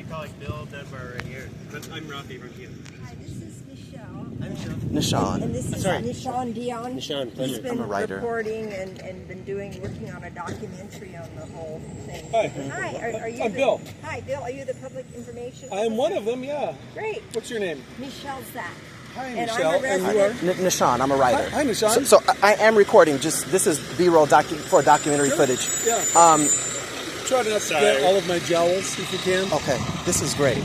colleague Bill Dunbar right here. I'm Rafi from here. Hi, this is Michele. I'm Nishan. And this is Nishan Dion. Nishan, pleasure. He's been I'm a writer. reporting and been working on a documentary on the whole thing. Hi. Hi, are you I'm Bill. Hi, Bill. Are you the public information I'm one officer? of them, yeah. Great. What's your name? Michele Zack. Hi, And Michelle. I'm a And you are? resident. Nishan, I'm a writer. Hi, Nishan. So I am recording. This is B-roll for documentary footage. Yeah. Try to not get all of my jowls if you can. Okay, this is great.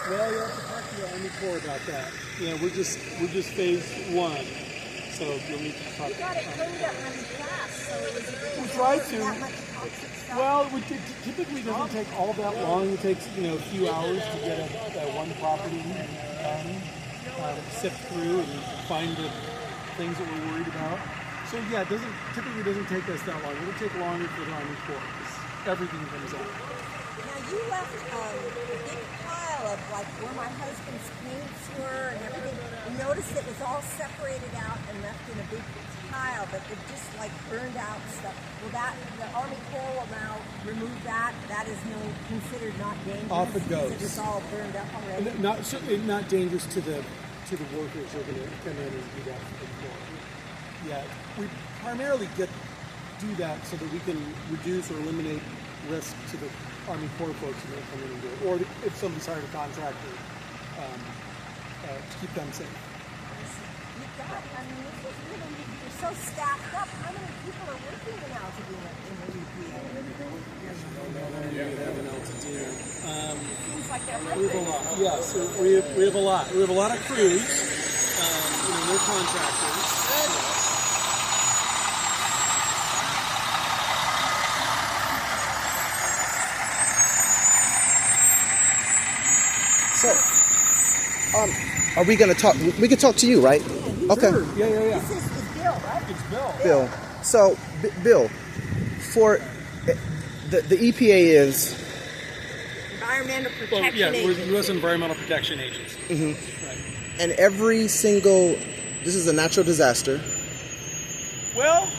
Well, you have to talk to the Army Corps about that. You know, we're just phase one, so you'll need to talk. You got it cleaned up really fast, so it was We try to. that much toxic stuff. Well, it typically doesn't take all that long. It takes a few hours to get one property done, sift through and find the things that we're worried about. So yeah, it typically doesn't take us that long. It'll take longer for the Army Corps because everything comes out. Now you left a big pile of like where my husband's paints were and everything. You noticed it was all separated out and left in a big pile, but it just like burned out stuff. Will the Army Corps will now remove that? That is considered not dangerous. Off it goes. It's all burned up already. Certainly not dangerous to the workers who are going to come in and do that for the Corps. Yeah, we primarily do that so that we can reduce or eliminate risk to the Army Corps folks who are going to come in and do it, or if somebody's hired a contractor to keep them safe. You've got, I mean, this is really, you're so staffed up. How many people are working in Altadena in the EPA? It seems like they're We have a lot. Yes, we have a lot. We have a lot of crews. They're contractors. So, are we going to talk? We can talk to you, right? Okay. Sure. Yeah. This is Bill, right? It's Bill. Bill. So, Bill, for the EPA is Environmental Well, Protection yeah, we're Agency. U.S. Environmental Protection Agency. Mm-hmm. Right. and every single. This is a natural disaster. Well,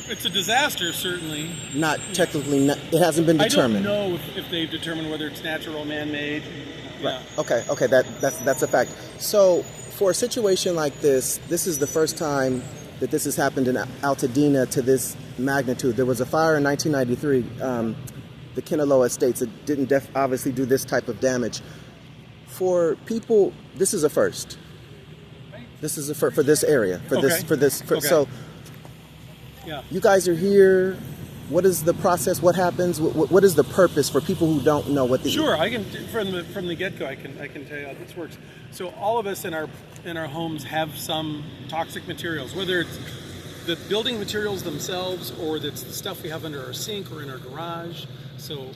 it's a disaster, certainly. Not technically. It hasn't been determined. I don't know if they've determined whether it's natural or man-made. Right. Okay. That's a fact. So for a situation like this is the first time that this has happened in Altadena to this magnitude. There was a fire in 1993, the Kinaloa Estates. It didn't obviously do this type of damage. For people, this is a first. This is a first for this area. So Yeah. you guys are here. What is the process? What happens? What is the purpose for people who don't know what the Sure, I can from the get-go. I can tell you how this works. So all of us in our homes have some toxic materials, whether it's the building materials themselves or it's the stuff we have under our sink or in our garage. So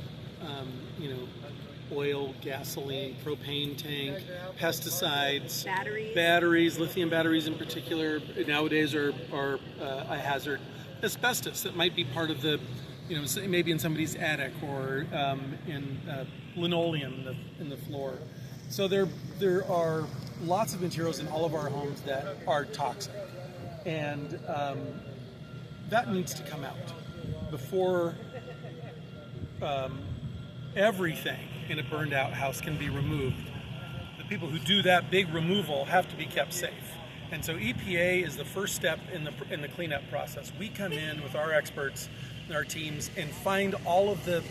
oil, gasoline, propane tank, pesticides, batteries, lithium batteries in particular. Nowadays are a hazard. Asbestos that might be part of the, maybe in somebody's attic or in linoleum in the floor. So there are lots of materials in all of our homes that are toxic, and that needs to come out before everything in a burned out house can be removed. The people who do that big removal have to be kept safe. And so EPA is the first step in the cleanup process. We come in with our experts and our teams and find all of those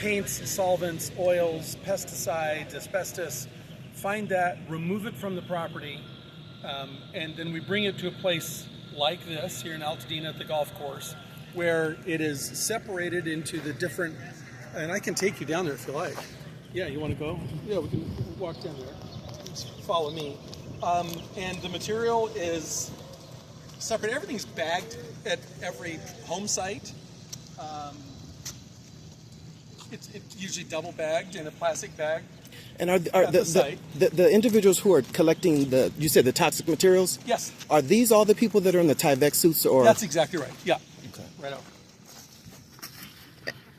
paints, solvents, oils, pesticides, asbestos, find that, remove it from the property, and then we bring it to a place like this here in Altadena at the golf course, where it is separated into the different, and I can take you down there if you like. Yeah, you want to go? Yeah, we can walk down there. Just follow me. And the material is separate. Everything's bagged at every home site. It's usually double bagged in a plastic bag. And are the individuals who are collecting you said the toxic materials? Yes. Are these all the people that are in the Tyvek suits, or? That's exactly right. Yeah. Okay. Right over.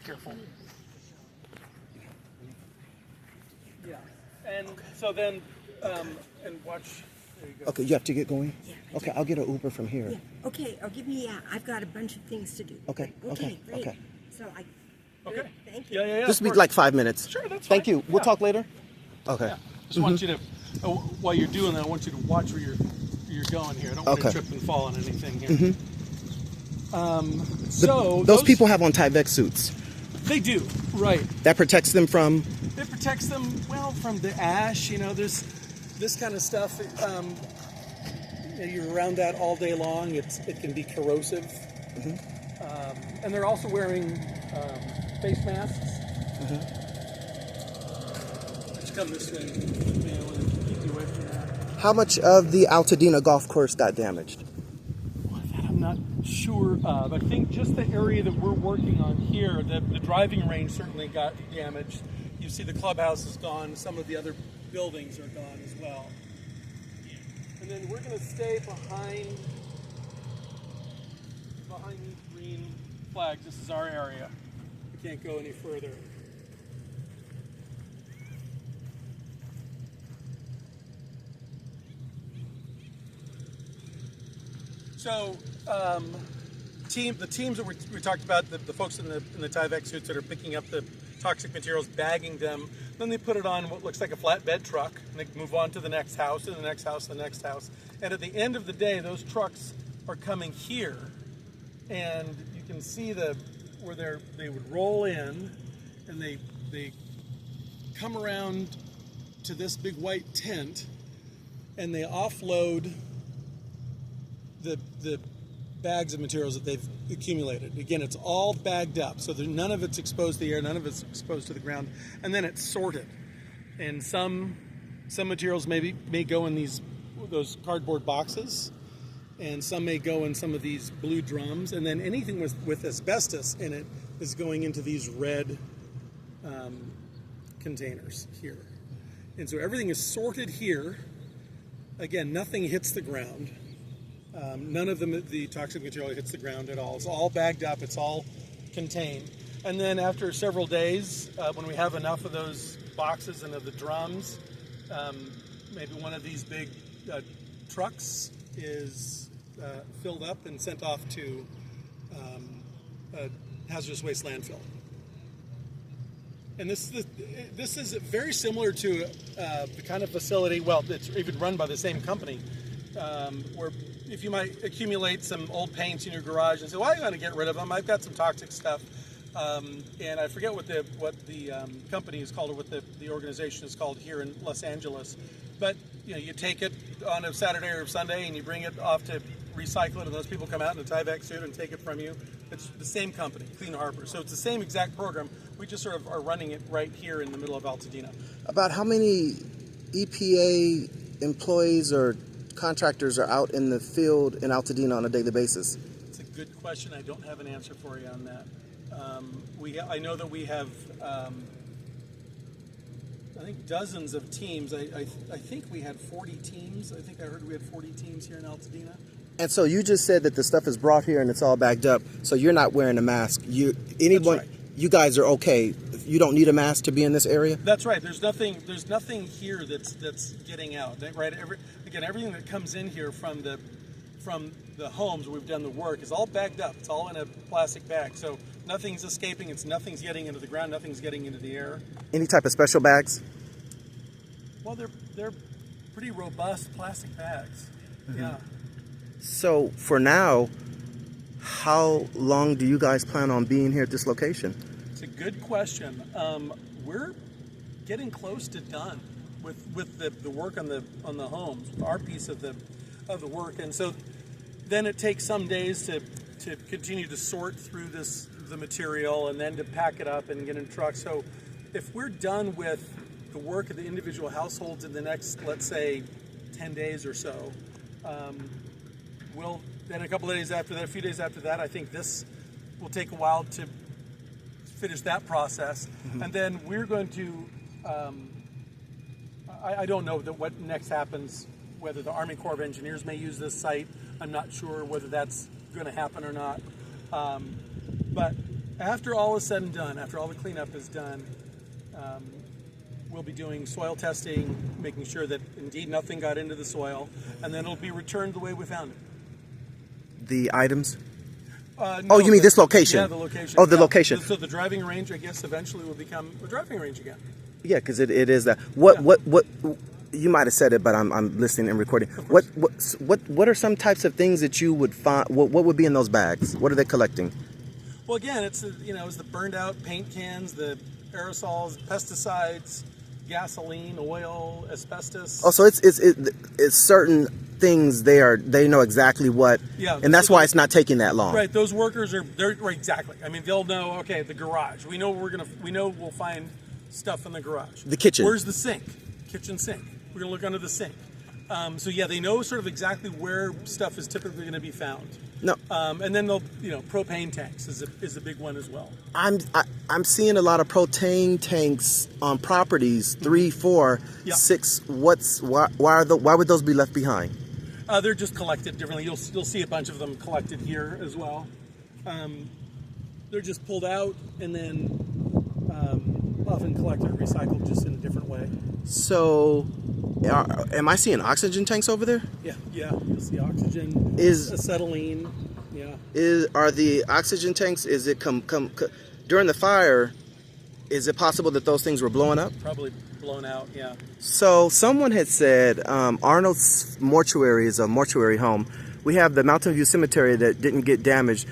Careful. Yeah. And so then, and watch. There you go. Okay, you have to get going? Okay, I'll get an Uber from here. Yeah. Okay, or give me, I've got a bunch of things to do. Okay, Okay, great. okay. So Okay. Thank you. Yeah. Just of be course. like 5 minutes. Sure, that's Thank fine. you. We'll Yeah. talk later? Okay. Yeah. Just want you to, while you're doing that, I want you to watch where you're going here. I don't want to Okay. trip and fall on anything here. So Those people have on Tyvek suits. They do, right. That protects them from... It protects them, well, from the ash. You know, there's this kind of stuff. You're around that all day long. It can be corrosive. And they're also wearing face masks. Which come this way. Yeah, I want to keep you away from that. How much of the Altadena Golf Course got damaged? Well, that I'm not sure of. I think just the area that we're working on here, the driving range certainly got damaged. You see the clubhouse is gone. Some of the other buildings are gone as well. And then we're going to stay behind these green flags. This is our area. We can't go any further. So, the teams that we talked about, the folks in the Tyvek suits that are picking up the toxic materials, bagging them, then they put it on what looks like a flatbed truck, and they move on to the next house, and the next house, the next house. And at the end of the day, those trucks are coming here, and you can see where they would roll in, and they come around to this big white tent, and they offload the bags of materials that they've accumulated. Again, it's all bagged up, so none of it's exposed to the air, none of it's exposed to the ground, and then it's sorted. And some materials may go in those cardboard boxes, and some may go in some of these blue drums, and then anything with asbestos in it is going into these red containers here. And so everything is sorted here. Again, nothing hits the ground. None of the toxic material hits the ground at all. It's all bagged up. It's all contained. And then after several days, when we have enough of those boxes and of the drums, maybe one of these big trucks is filled up and sent off to a hazardous waste landfill. And this is very similar to the kind of facility, well, it's even run by the same company, where if you might accumulate some old paints in your garage and say, well, I want to get rid of them, I've got some toxic stuff, and I forget what the company is called, or what the organization is called here in Los Angeles, but you take it on a Saturday or Sunday and you bring it off to recycle it, and those people come out in a Tyvek suit and take it from you. It's the same company, Clean Harbor, so it's the same exact program. We just sort of are running it right here in the middle of Altadena. About how many EPA employees or contractors are out in the field in Altadena on a daily basis? It's a good question. I don't have an answer for you on that. I know that we have, I think, dozens of teams. I think we had 40 teams. I think I heard we had 40 teams here in Altadena. And so you just said that the stuff is brought here and it's all bagged up, so you're not wearing a mask. That's right. You guys are okay. You don't need a mask to be in this area? That's right. There's nothing here that's getting out. Right? Everything that comes in here from the homes where we've done the work is all bagged up. It's all in a plastic bag. So nothing's escaping. Nothing's getting into the ground. Nothing's getting into the air. Any type of special bags? Well, they're pretty robust plastic bags. Mm-hmm. Yeah. So for now, how long do you guys plan on being here at this location? It's a good question. We're getting close to done with the work on the homes, our piece of the work, and so then it takes some days to continue to sort through the material, and then to pack it up and get in trucks. So if we're done with the work of the individual households in the next, let's say, 10 days or so, then a couple of days after that, a few days after that, I think this will take a while to finish that process. Mm-hmm. And then we're going to, I don't know what next happens, whether the Army Corps of Engineers may use this site. I'm not sure whether that's going to happen or not. But after all is said and done, after all the cleanup is done, we'll be doing soil testing, making sure that indeed nothing got into the soil, and then it'll be returned the way we found it. The items? No, you mean this location? Yeah, the location. Oh, the location. So the driving range, I guess, eventually will become a driving range again. Yeah, because it is that. What you might have said it, but I'm listening and recording. What are some types of things that you would find? What would be in those bags? What are they collecting? Well, again, it's the burned out paint cans, the aerosols, pesticides, gasoline, oil, asbestos. Oh, so it's certain things they know exactly what. Yeah, and that's why it's not taking that long. Right, those workers right, exactly. I mean, they'll know. Okay, the garage. We know we'll find stuff in the garage. The kitchen. Where's the sink? Kitchen sink. We're gonna look under the sink. So yeah, they know sort of exactly where stuff is typically going to be found. No. And then they'll, propane tanks is a big one as well. I'm seeing a lot of propane tanks on properties, 3, 4, Yeah. 6. Why would those be left behind? They're just collected differently. You'll see a bunch of them collected here as well. They're just pulled out and then often collected or recycled just in a different way. So, am I seeing oxygen tanks over there? Yeah. You'll see oxygen, acetylene. Yeah. Are the oxygen tanks? Is it during the fire? Is it possible that those things were blowing up? Probably blown out. Yeah. So someone had said Arnold's mortuary is a mortuary home. We have the Mountain View Cemetery that didn't get damaged.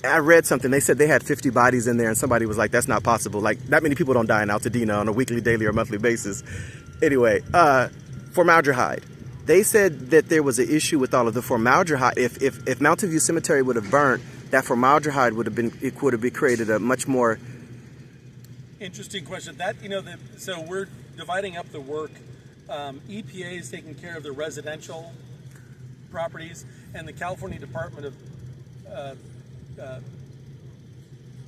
I read something. They said they had 50 bodies in there, and somebody was like, "That's not possible. Like that many people don't die in Altadena on a weekly, daily, or monthly basis." Anyway, formaldehyde. They said that there was an issue with all of the formaldehyde. If Mountain View Cemetery would have burnt, that formaldehyde would have created a much more interesting question. So we're dividing up the work. EPA is taking care of the residential properties, and the California Department of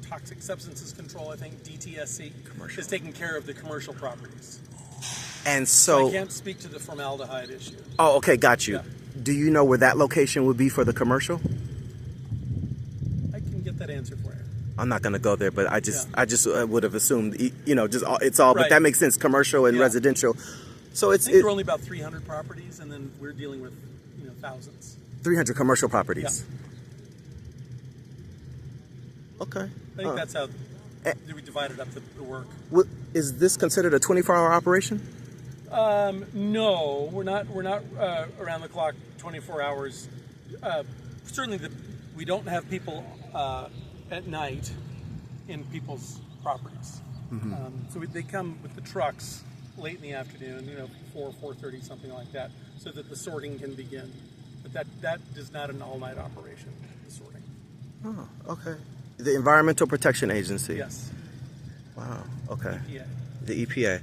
Toxic Substances Control, I think DTSC, is taking care of the commercial properties. And so I can't speak to the formaldehyde issue. Oh, okay, got you. Yeah. Do you know where that location would be for the commercial? I can get that answer for you. I'm not going to go there, but I just would have assumed, it's all. Right. But that makes sense, commercial and residential. So I think there are only about 300 properties, and then we're dealing with thousands. 300 commercial properties. Yeah. Okay. I think that's how we divided up the work. Is this considered a 24-hour operation? No, we're not around the clock 24 hours. Certainly we don't have people at night in people's properties. Mm-hmm. So they come with the trucks late in the afternoon, 4:30, something like that, so that the sorting can begin. But that is not an all-night operation, the sorting. Oh, okay. The Environmental Protection Agency. Yes. Wow. Okay. EPA. The EPA.